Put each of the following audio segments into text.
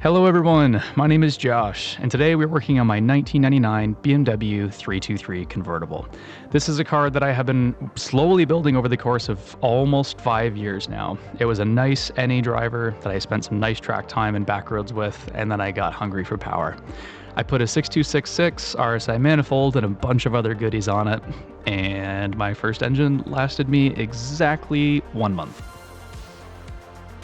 Hello everyone, my name is Josh, and today we're working on my 1999 BMW 323 convertible. This is a car that I have been slowly building over the course of almost 5 years now. It was a nice NA driver that I spent some nice track time and back roads with, and then I got hungry for power. I put a 6266 RSI manifold and a bunch of other goodies on it, and my first engine lasted me exactly 1 month.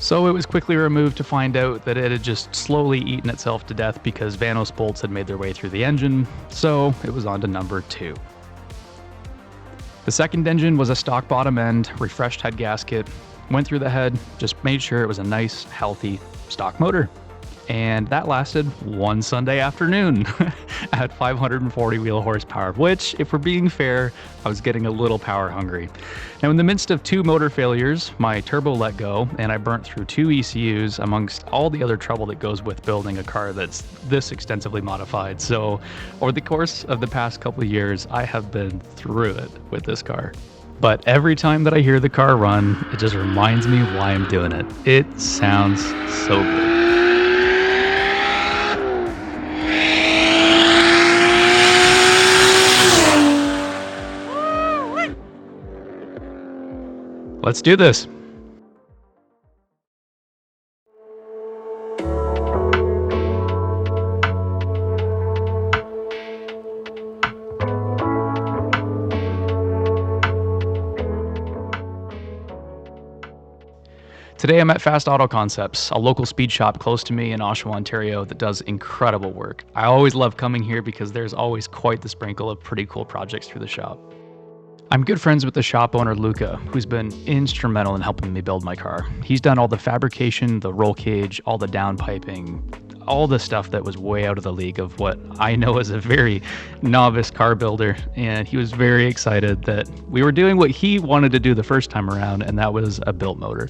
So it was quickly removed to find out that it had just slowly eaten itself to death because Vanos bolts had made their way through the engine, so it was on to number 2. The second engine was a stock bottom end, refreshed head gasket, went through the head, just made sure it was a nice, healthy stock motor. And that lasted one Sunday afternoon at 540 wheel horsepower, which, if we're being fair, I was getting a little power hungry. Now, in the midst of 2 motor failures, my turbo let go, and I burnt through 2 ECUs amongst all the other trouble that goes with building a car that's this extensively modified. So, over the course of the past couple of years, I have been through it with this car. But every time that I hear the car run, it just reminds me why I'm doing it. It sounds so good. Let's do this. Today I'm at Fast Auto Concepts, a local speed shop close to me in Oshawa, Ontario that does incredible work. I always love coming here because there's always quite the sprinkle of pretty cool projects through the shop. I'm good friends with the shop owner, Luca, who's been instrumental in helping me build my car. He's done all the fabrication, the roll cage, all the downpiping, all the stuff that was way out of the league of what I know as a very novice car builder. And he was very excited that we were doing what he wanted to do the first time around, and that was a built motor.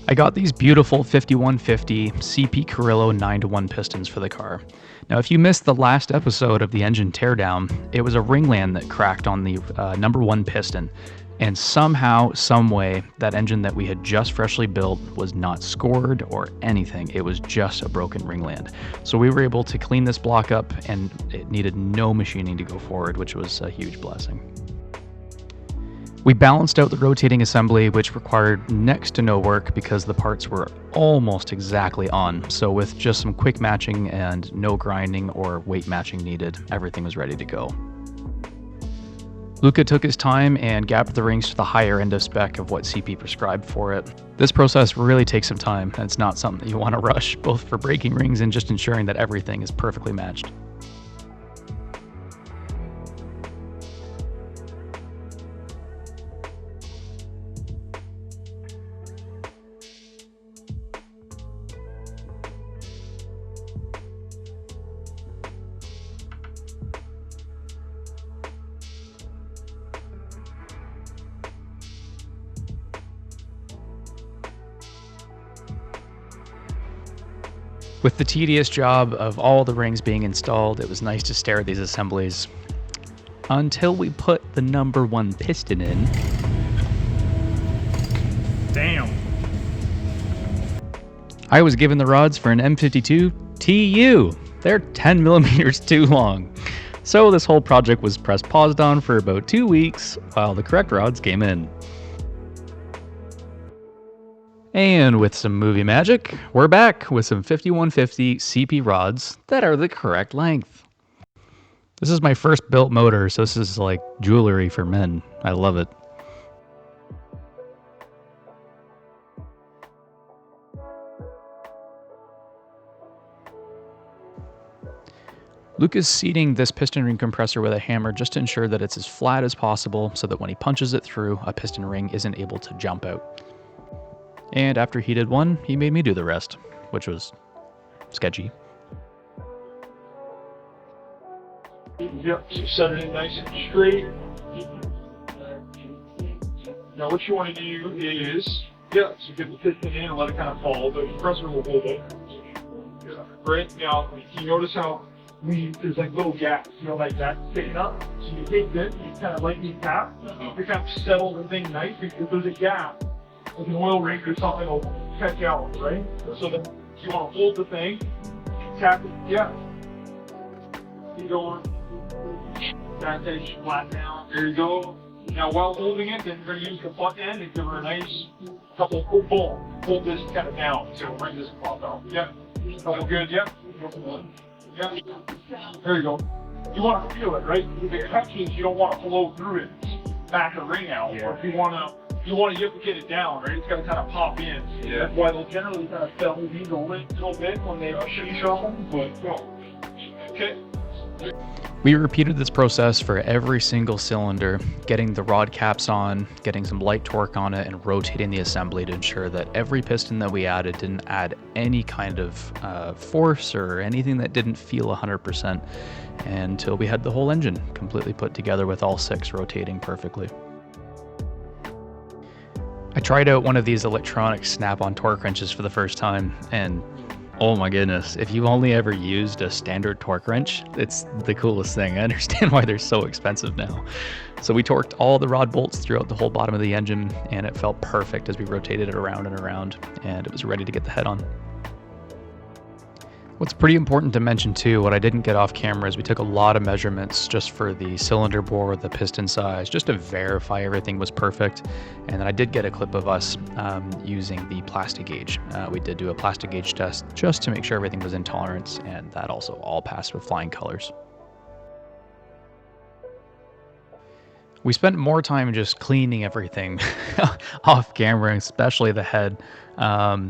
I got these beautiful 5150 CP Carrillo 9-to-1 pistons for the car. Now, if you missed the last episode of the engine teardown, it was a ringland that cracked on the number 1 piston, and somehow, someway, that engine that we had just freshly built was not scored or anything. It was just a broken ringland. So we were able to clean this block up, and it needed no machining to go forward, which was a huge blessing. We balanced out the rotating assembly, which required next to no work because the parts were almost exactly on. So with just some quick matching and no grinding or weight matching needed, everything was ready to go. Luca took his time and gapped the rings to the higher end of spec of what CP prescribed for it. This process really takes some time, and it's not something that you want to rush, both for breaking rings and just ensuring that everything is perfectly matched. With the tedious job of all the rings being installed, it was nice to stare at these assemblies until we put the number 1 piston in. Damn. I was given the rods for an M52 TU. They're 10 millimeters too long. So this whole project was press paused on for about 2 weeks while the correct rods came in. And with some movie magic, we're back with some 5150 CP rods that are the correct length. This is my first built motor, so this is like jewelry for men. I love it. Luke is seating this piston ring compressor with a hammer just to ensure that it's as flat as possible so that when he punches it through, a piston ring isn't able to jump out. And after he did one, he made me do the rest, which was sketchy. Yep, so set it in nice and straight. Now what you want to do is, so get the piston in and let it kind of fall. The compressor will hold it. Right, now you notice how there's like little gaps, like that sticking up. So you take this, you kind of lightly tap, you kind of settle the thing nice because there's a gap. Like an oil rig or something will catch out, right? So then You want to hold the thing, tap it, yeah. Keep going. That edge flat down. There you go. Now while holding it, then you're going to use the butt end and give her a nice couple, boom. Hold this kind of down, so bring this pop out. Yeah. Couple good, yeah. Yeah. There you go. You want to feel it, right? If it catches, you don't want to flow through it, back the ring out. Yeah. Or if you want to get it down, right? It's got to kind of pop in. Yeah. That's why they'll generally kind of fill these a little bit when they shuffle, but go. Okay. We repeated this process for every single cylinder, getting the rod caps on, getting some light torque on it, and rotating the assembly to ensure that every piston that we added didn't add any kind of force or anything that didn't feel 100%, until we had the whole engine completely put together with all 6 rotating perfectly. I tried out one of these electronic snap-on torque wrenches for the first time, and oh my goodness, if you've only ever used a standard torque wrench, it's the coolest thing. I understand why they're so expensive now. So we torqued all the rod bolts throughout the whole bottom of the engine, and it felt perfect as we rotated it around and around, and it was ready to get the head on. What's pretty important to mention too, what I didn't get off camera, is we took a lot of measurements just for the cylinder bore, the piston size, just to verify everything was perfect. And then I did get a clip of us using the plastic gauge. We did do a plastic gauge test just to make sure everything was in tolerance, and that also all passed with flying colors. We spent more time just cleaning everything off camera, especially the head. It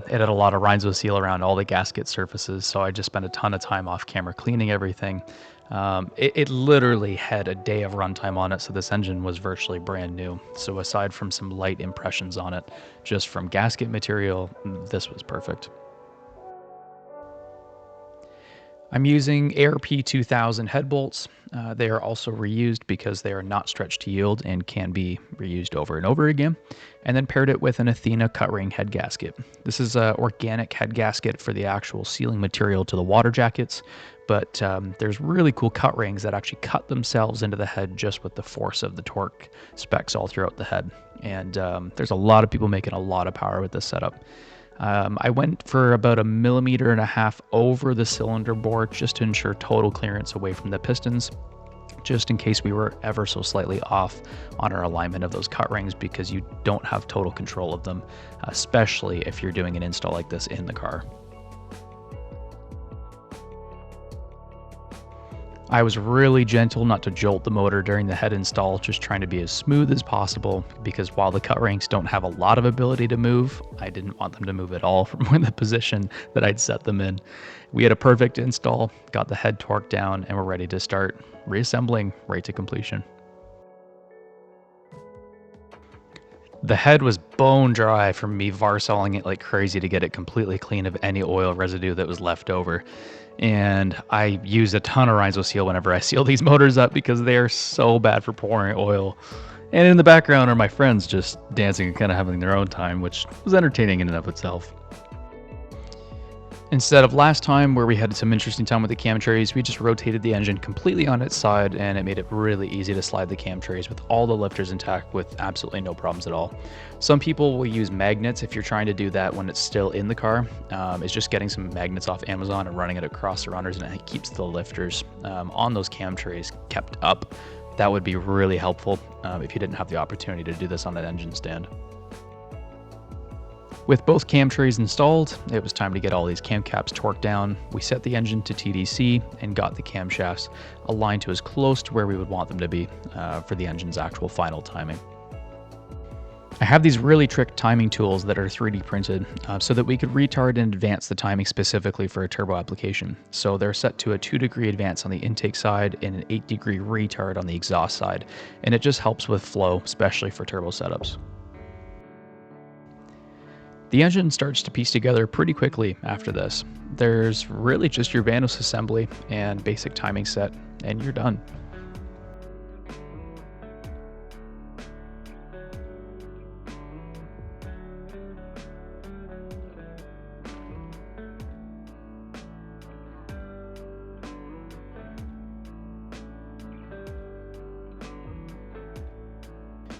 had a lot of Rhinzo seal around all the gasket surfaces, so I just spent a ton of time off camera cleaning everything. It literally had a day of runtime on it, so this engine was virtually brand new. So aside from some light impressions on it, just from gasket material, this was perfect. I'm using ARP 2000 head bolts. They are also reused because they are not stretched to yield and can be reused over and over again. And then paired it with an Athena cut ring head gasket. This is an organic head gasket for the actual sealing material to the water jackets, but there's really cool cut rings that actually cut themselves into the head just with the force of the torque specs all throughout the head. And there's a lot of people making a lot of power with this setup. I went for about 1.5 millimeters over the cylinder bore just to ensure total clearance away from the pistons, just in case we were ever so slightly off on our alignment of those cut rings, because you don't have total control of them, especially if you're doing an install like this in the car. I was really gentle not to jolt the motor during the head install, just trying to be as smooth as possible, because while the cut rings don't have a lot of ability to move, I didn't want them to move at all from the position that I'd set them in. We had a perfect install, got the head torqued down, and we're ready to start reassembling right to completion. The head was bone dry from me varsoling it like crazy to get it completely clean of any oil residue that was left over. And I use a ton of Rhinzo seal whenever I seal these motors up, because they are so bad for pouring oil. And in the background are my friends just dancing and kind of having their own time, which was entertaining in and of itself. Instead of last time where we had some interesting time with the cam trays, we just rotated the engine completely on its side, and it made it really easy to slide the cam trays with all the lifters intact with absolutely no problems at all. Some people will use magnets if you're trying to do that when it's still in the car. It's just getting some magnets off Amazon and running it across the runners, and it keeps the lifters on those cam trays kept up. That would be really helpful if you didn't have the opportunity to do this on an engine stand. With both cam trays installed, it was time to get all these cam caps torqued down. We set the engine to TDC and got the camshafts aligned to as close to where we would want them to be for the engine's actual final timing. I have these really trick timing tools that are 3D printed so that we could retard and advance the timing specifically for a turbo application. So they're set to a 2-degree advance on the intake side and an 8-degree retard on the exhaust side. And it just helps with flow, especially for turbo setups. The engine starts to piece together pretty quickly after this. There's really just your vanos assembly and basic timing set, and you're done.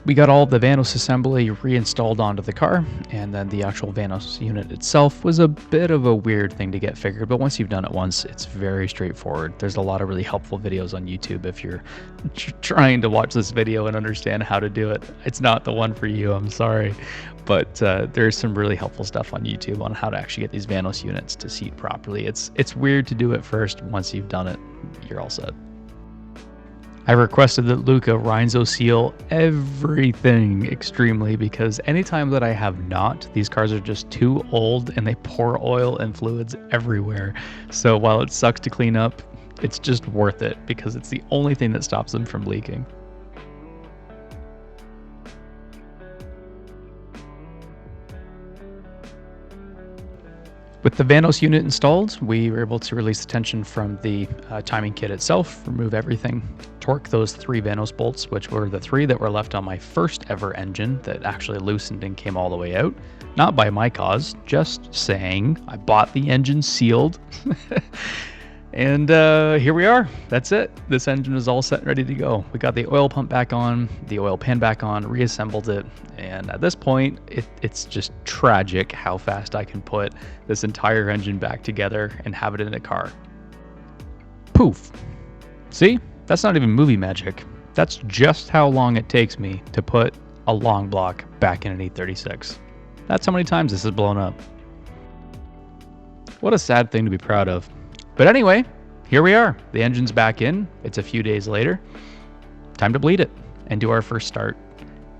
We got all of the Vanos assembly reinstalled onto the car, and then the actual Vanos unit itself was a bit of a weird thing to get figured, but once you've done it once, it's very straightforward. There's a lot of really helpful videos on YouTube if you're trying to watch this video and understand how to do it. It's not the one for you, I'm sorry, but there's some really helpful stuff on YouTube on how to actually get these Vanos units to seat properly. It's weird to do it first. Once you've done it, you're all set. I requested that Luca Rhinzo seal everything extremely because anytime that I have not, these cars are just too old and they pour oil and fluids everywhere. So while it sucks to clean up, it's just worth it because it's the only thing that stops them from leaking. With the Vanos unit installed, we were able to release the tension from the timing kit itself, remove everything, torque those 3 Vanos bolts, which were the 3 that were left on my first ever engine that actually loosened and came all the way out. Not by my cause, just saying. I bought the engine sealed. And here we are. That's it. This engine is all set and ready to go. We got the oil pump back on, the oil pan back on, reassembled it, and at this point, it's just tragic how fast I can put this entire engine back together and have it in a car. Poof. See? That's not even movie magic. That's just how long it takes me to put a long block back in an E36. That's how many times this has blown up. What a sad thing to be proud of. But anyway, here we are. The engine's back in. It's a few days later. Time to bleed it and do our first start.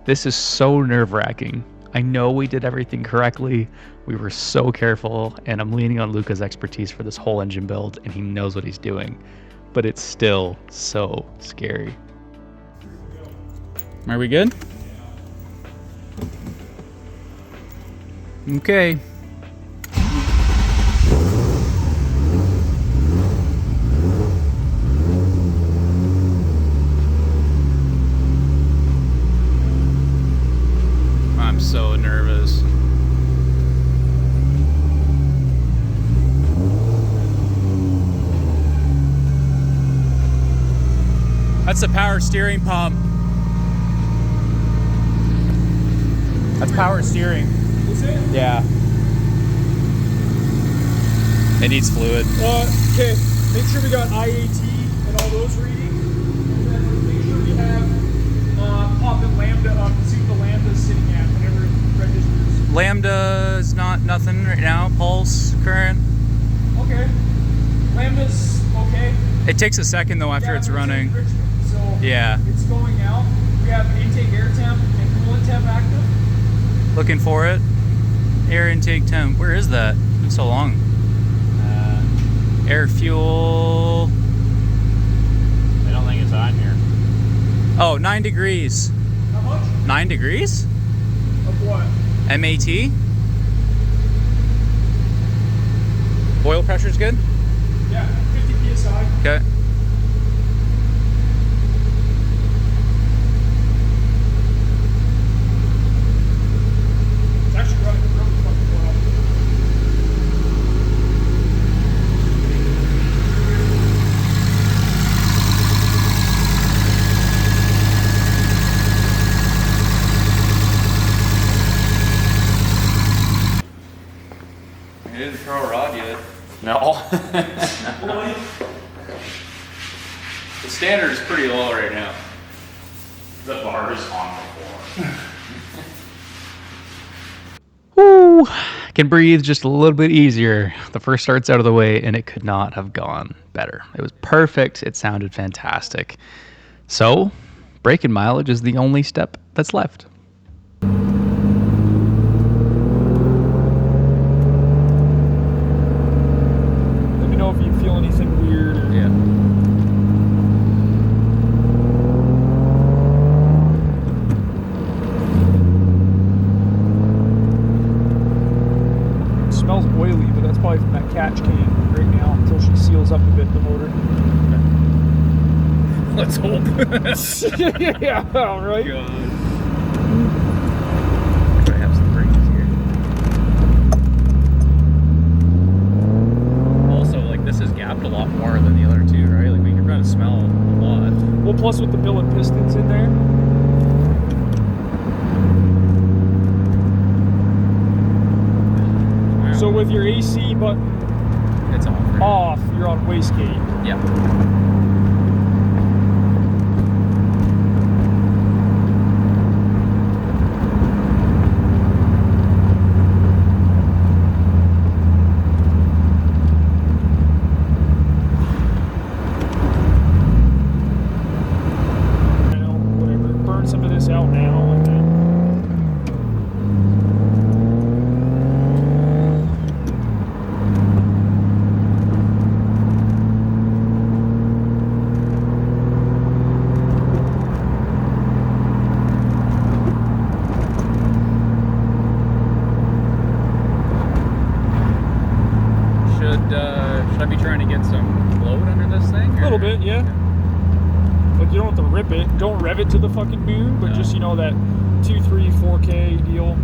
This is so nerve-wracking. I know we did everything correctly. We were so careful, and I'm leaning on Luca's expertise for this whole engine build, and he knows what he's doing. But it's still so scary. Are we good? Okay. I'm so nervous. That's the power steering pump. That's power steering. Is it? Yeah. It needs fluid. Okay. Make sure we got IAT and all those readings. And then make sure we have pop and lambda, see what the lambda is sitting at whenever it registers. Lambda is not nothing right now. Pulse, current. Okay. Lambda's okay. It takes a second though after it's running. So Yeah. it's going out. We have intake air temp and coolant temp active. Looking for it. Air intake temp. Where is that? It's been so long. Air fuel. I don't think it's on here. Oh, 9 degrees. How much? 9 degrees? Of what? MAT. Oil pressure's good? Yeah, 50 psi. Okay. It's actually running really fucking well. You didn't throw a rod yet. No. The standard is pretty low right now. The bar is on the floor. Woo! Can breathe just a little bit easier. The first start's out of the way and it could not have gone better. It was perfect. It sounded fantastic. So, braking mileage is the only step that's left. Let me know if you feel anything weird. Or... Yeah. It smells oily, but that's probably from that catch can right now until she seals up a bit, the motor. Let's hope. Yeah, right? I have some brakes here. Also, like, this is gapped a lot more than the other two, right? Like, we can kind of smell a lot. Well, plus with the billet pistons in there. with your AC button It's off. off, you're on wastegate. Yep. Whatever. Burn some of this out now, and then. Should I be trying to get some load under this thing? A little bit, yeah. Like, you don't have to rip it. Don't rev it to the fucking moon, but No. just, you know, that 2, 3, 4K deal.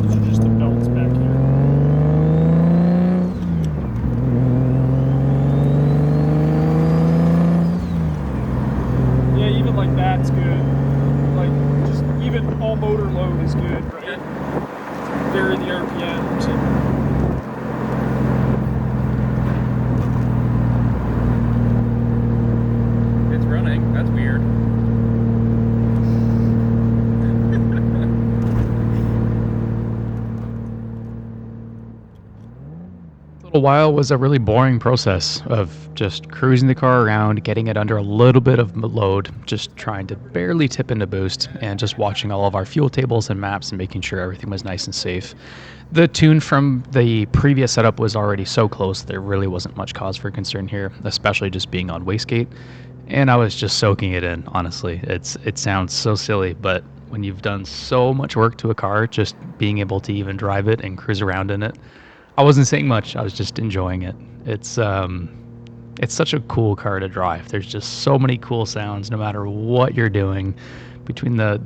These are just the belts back here. Yeah, even like that's good. Like, just even all motor load is good, right? Vary the RPMs and It's running. That's weird. A little while was a really boring process of just cruising the car around, getting it under a little bit of load, just trying to barely tip into boost, and just watching all of our fuel tables and maps and making sure everything was nice and safe. The tune from the previous setup was already so close, there really wasn't much cause for concern here, especially just being on wastegate. And I was just soaking it in, honestly. It sounds so silly, but when you've done so much work to a car, just being able to even drive it and cruise around in it, I wasn't saying much. I was just enjoying it. It's such a cool car to drive. There's just so many cool sounds, no matter what you're doing, between the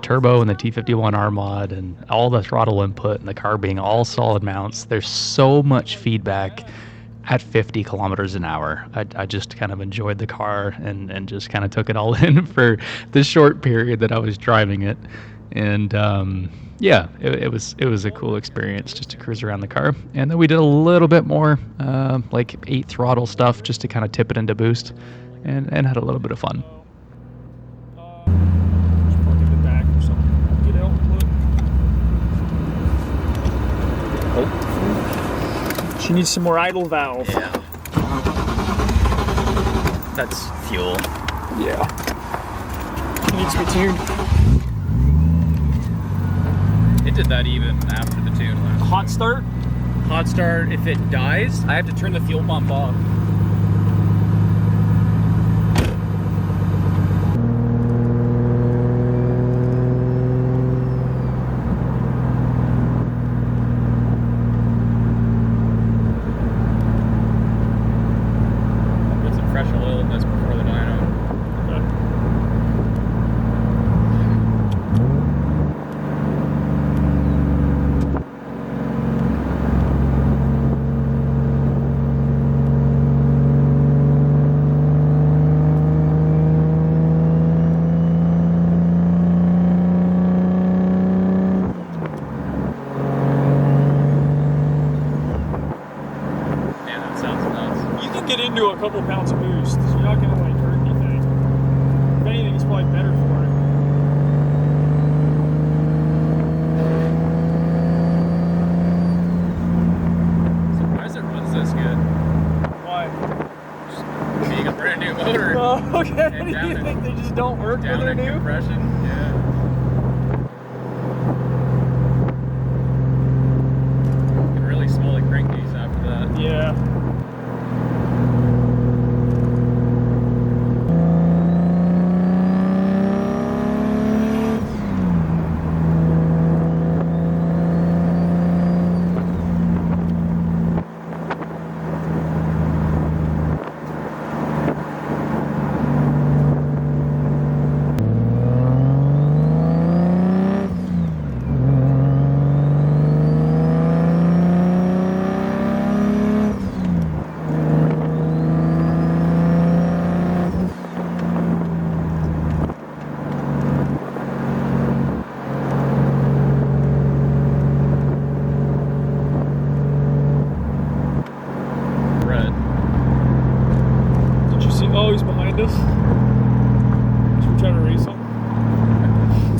turbo and the T51R mod and all the throttle input and the car being all solid mounts. There's so much feedback at 50 kilometers an hour. I just kind of enjoyed the car and just kind of took it all in for the short period that I was driving it. And yeah, it was a cool experience just to cruise around the car. And then we did a little bit more like 8 throttle stuff just to kind of tip it into boost and had a little bit of fun. just park in the back or something. Get out and look. Oh. She needs some more idle valve. Yeah. That's fuel. Yeah. She needs to be tuned. It did that even after the tune left. Hot start? Hot start, if it dies, I have to turn the fuel pump off. I'll put some fresh oil in this before the dyno. Man, that sounds nuts. You can get into a couple pounds of boost. So you're not going to like hurt anything. If anything, it's probably better for it. Surprised it runs this good. Why? Just being a brand new motor. Oh, okay. And Do down you it. think they just don't work when Down they're in new? compression, yeah. You can really smell the crank piece after that. Yeah.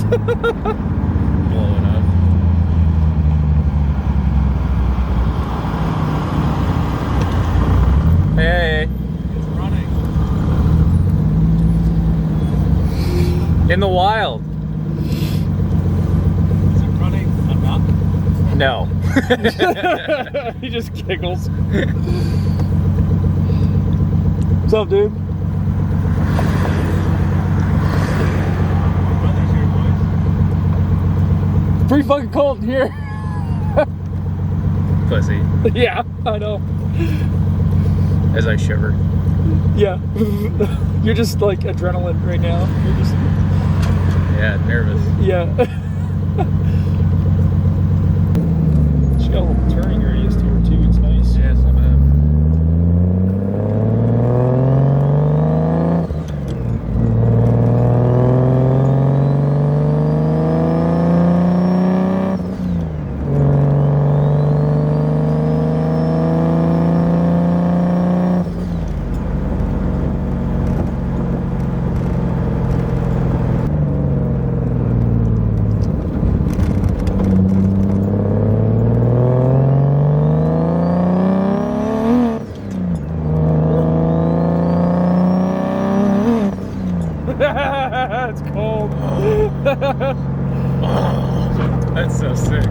Blowing up. Hey. It's running. In the wild. Is it running enough? No. He just giggles. What's up, dude? Weather's here, boys. Pretty fucking cold in here. Pussy. Yeah, I know. As I shiver. Yeah. You're just like adrenaline right now. You're just. Yeah, nervous. Yeah. She got a little turning radius to her too. It's nice. Yeah, it's not bad. It's cold. That's so sick.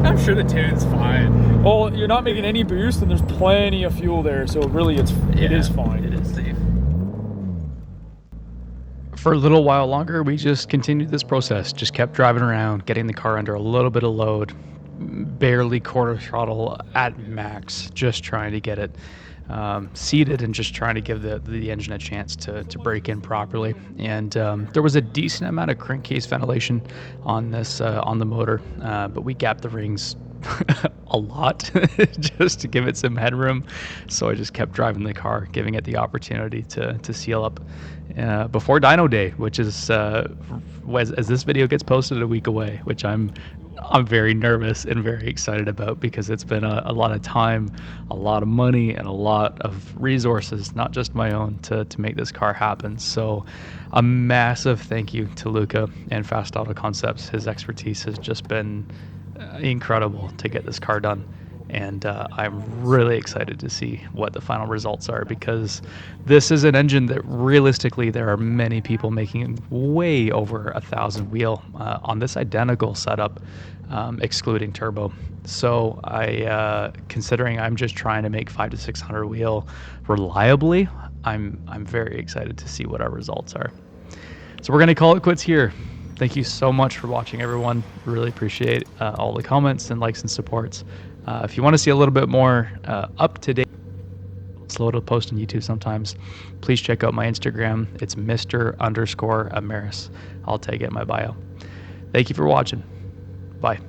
I'm sure the tune's fine. Well, you're not making any boost, and there's plenty of fuel there, so really, it is fine. It is safe. For a little while longer, we just continued this process. Just kept driving around, getting the car under a little bit of load, barely quarter throttle at max, just trying to get it seated and just trying to give the engine a chance to break in properly. And there was a decent amount of crankcase ventilation on this on the motor, but we gapped the rings a lot just to give it some headroom. So I just kept driving the car, giving it the opportunity to seal up before dyno day, which is as this video gets posted a week away, which I'm very nervous and very excited about, because it's been a lot of time, a lot of money, and a lot of resources, not just my own, to make this car happen. So a massive thank you to Luca and Fast Auto Concepts. His expertise has just been incredible to get this car done. And I'm really excited to see what the final results are, because this is an engine that realistically there are many people making way over 1,000 wheel on this identical setup, excluding turbo. So considering I'm just trying to make 500 to 600 wheel reliably, I'm very excited to see what our results are. So we're gonna call it quits here. Thank you so much for watching, everyone. Really appreciate all the comments and likes and supports. If you want to see a little bit more up-to-date, slow to post on YouTube sometimes, please check out my Instagram. It's Mr_Amaris. I'll tag it in my bio. Thank you for watching. Bye.